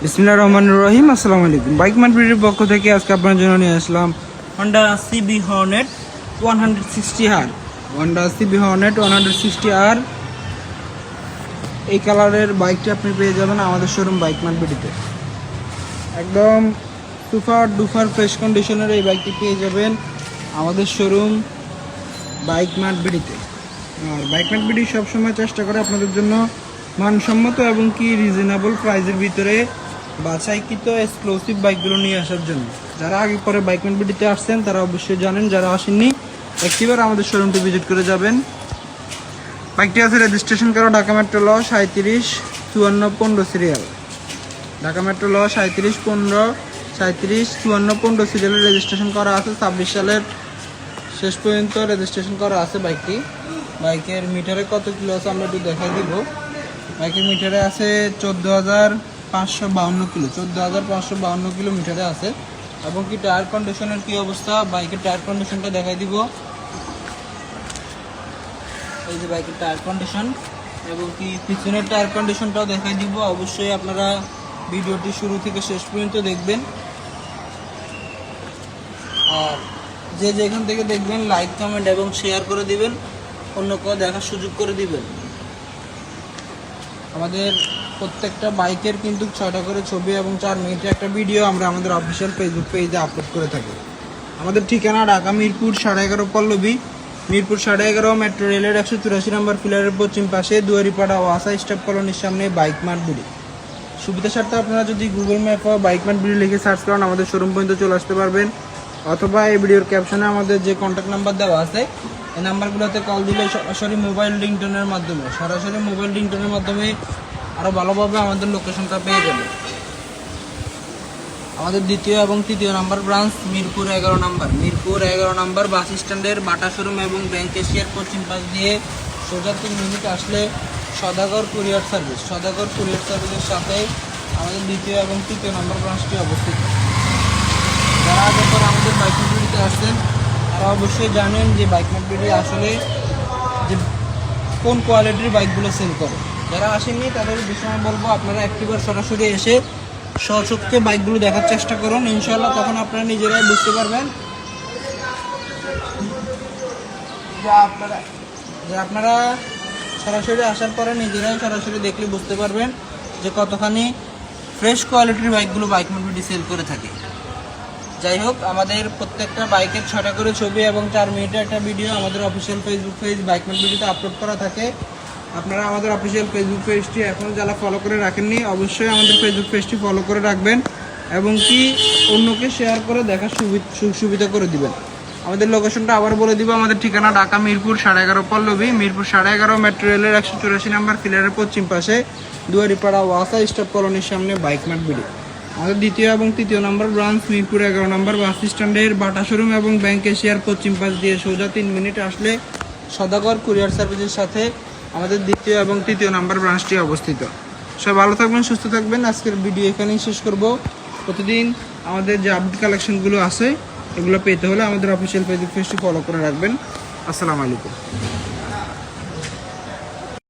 বিসমিল্লাহির রহমানির রহিম। আসসালামু আলাইকুম। বাইক মার্ট ভিডিওর পক্ষ থেকে আজকে আপনার জন্য নিয়ে আসলাম Honda CB Hornet 160R। Honda CB Hornet 160R এই কালারের বাইকটি আপনি পেয়ে যাবেন আমাদের শোরুম বাইক মার্ট ভিডিওতে। একদম সুপার ডুপার ফ্রেশ কন্ডিশনের এই বাইকটি পেয়ে যাবেন আমাদের শোরুম বাইক মার্ট ভিডিওতে। আর বাইক মার্ট ভিডিও সবসময় চেষ্টা করে আপনাদের জন্য মানসম্মত এবং কি রিজনেবল প্রাইসের ভিতরে বাছাইকৃত এক্সক্লুসিভ বাইকগুলো নিয়ে আসার জন্য। যারা আগে পরে বাইক মার্ট ভিডিওতে আসছেন তারা অবশ্যই জানেন, যারা আসেননি একটিবার আমাদের শোরুমটি ভিজিট করে যাবেন। বাইকটি আছে রেজিস্ট্রেশন করা ঢাকা মেট্রো ল 375415 সিরিয়াল। ঢাকা মেট্রো ল 375415 সিরিয়ালে রেজিস্ট্রেশন করা আছে। 26 সালের শেষ পর্যন্ত রেজিস্ট্রেশন করা আছে বাইকটি। বাইকের মিটারে কত কিলো আছে আমরা একটু দেখাই দিব। বাইকের মিটারে আছে 14,552 কিলো, 14,552 কিলোমিটারে আছে। এবং কি টায়ার কন্ডিশনের কি অবস্থা, বাইকের টায়ার কন্ডিশনটা দেখাই দিব। এই যে বাইকের টায়ার কন্ডিশন এবং কি পিছনের টায়ার কন্ডিশনটাও দেখাই দিব। অবশ্যই আপনারা ভিডিওটি শুরু থেকে শেষ পর্যন্ত দেখবেন। আর যে যেখান থেকে দেখবেন লাইক কমেন্ট এবং শেয়ার করে দিবেন, অন্য কেউ দেখার সুযোগ করে দিবেন। আমাদের প্রত্যেকটা বাইকের কিন্তু 6টা করে ছবি এবং 4 মিনিটের একটা ভিডিও আমরা আমাদের অফিসিয়াল ফেসবুক পেজে আপলোড করে থাকি। আমাদের ঠিকানা ঢাকা মিরপুর 11.5 পল্লবী, মিরপুর 11.5 মেট্রো রেলের 184 নম্বর পিলারের পশ্চিম পাশে দুয়ারিপাড়া ওয়াসা স্টাফ কলোনির সামনে বাইক মার্ট বিডি। সুবিধা স্বার্থে আপনারা যদি গুগল ম্যাপ বা বাইক মার্ট বিডি লিখে সার্চ করেন আমাদের শোরুম পর্যন্ত চলে আসতে পারবেন। অথবা এই ভিডিওর ক্যাপশনে আমাদের যে কন্ট্যাক্ট নাম্বার দেওয়া আছে এই নাম্বারগুলোতে কল দিলে সরাসরি মোবাইল রিংটোনের মাধ্যমে আরও ভালোভাবে আমাদের লোকেশনটা পেয়ে যাবে। আমাদের দ্বিতীয় এবং তৃতীয় নাম্বার ব্রাঞ্চ মিরপুর 11 নম্বর বাস স্ট্যান্ডের বাটা শোরুম এবং ব্যাংক এশিয়ার পশ্চিম পাশ দিয়ে সোজা 3 মিনিট আসলে সদাগর কুরিয়ার সার্ভিসের সাথে আমাদের দ্বিতীয় এবং তৃতীয় নম্বর ব্রাঞ্চটি অবস্থিত। যারা আগে পর আমাদের বাইক মার্ট ভিডিওতে আসছেন তারা অবশ্যই জানেন যে বাইক মার্ট ভিডিও আসলে যে কোন কোয়ালিটির বাইকগুলো সেল করে। যারা আসেননি তাদের বিষয়ে বলবো আপনারা একটিবার সরাসরি এসে স্বচক্ষে বাইকগুলো দেখার চেষ্টা করুন। ইনশাআল্লাহ তখন আপনারা নিজেরাই বুঝতে পারবেন যে আপনারা সরাসরি আসার পরে নিজেরাই সরাসরি দেখলে বুঝতে পারবেন যে কতখানি ফ্রেশ কোয়ালিটির বাইকগুলো বাইক মার্ট ভিডিও সেল করে থাকে। যাই হোক, আমাদের প্রত্যেকটা বাইকের 6টা করে ছবি এবং 4 মিনিটের একটা ভিডিও আমাদের official Facebook page bike mart ভিডিওতে আপলোড করা থাকে। আপনারা আমাদের অফিসিয়াল ফেসবুক পেজটি এখনও যারা ফলো করে রাখেননি অবশ্যই আমাদের ফেসবুক পেজটি ফলো করে রাখবেন এবং কি অন্যকে শেয়ার করে দেখার সুবিধা করে দিবেন। আমাদের লোকেশনটা আবার বলে দিব। আমাদের ঠিকানা ঢাকা মিরপুর 11.5 পল্লবী, মিরপুর 11.5 মেট্রো রেলের 184 নম্বর পিলারের পশ্চিম পাশে দুয়ারিপাড়া ওয়াসা স্টাফ কলোনির সামনে বাইক মার্ট ভিডিও। আমাদের দ্বিতীয় এবং তৃতীয় নম্বর ব্রাঞ্চ মিরপুর 11 নম্বর বাস স্ট্যান্ডের বাটা শোরুম এবং ব্যাংক এশিয়ার পশ্চিম পাশ দিয়ে সোজা 3 মিনিট আসলে সদাগর কুরিয়ার সার্ভিসের সাথে আমাদের দ্বিতীয় এবং তৃতীয় নাম্বার ব্রাঞ্চটি অবস্থিত। সবাই ভালো থাকবেন, সুস্থ থাকবেন। আজকের ভিডিও এখানেই শেষ করব। প্রতিদিন আমাদের যে আপডেট কালেকশনগুলো আছে এগুলো পেতে হলে আমাদের অফিসিয়াল ফেসবুক পেজটি ফলো করে রাখবেন। আসসালামু আলাইকুম।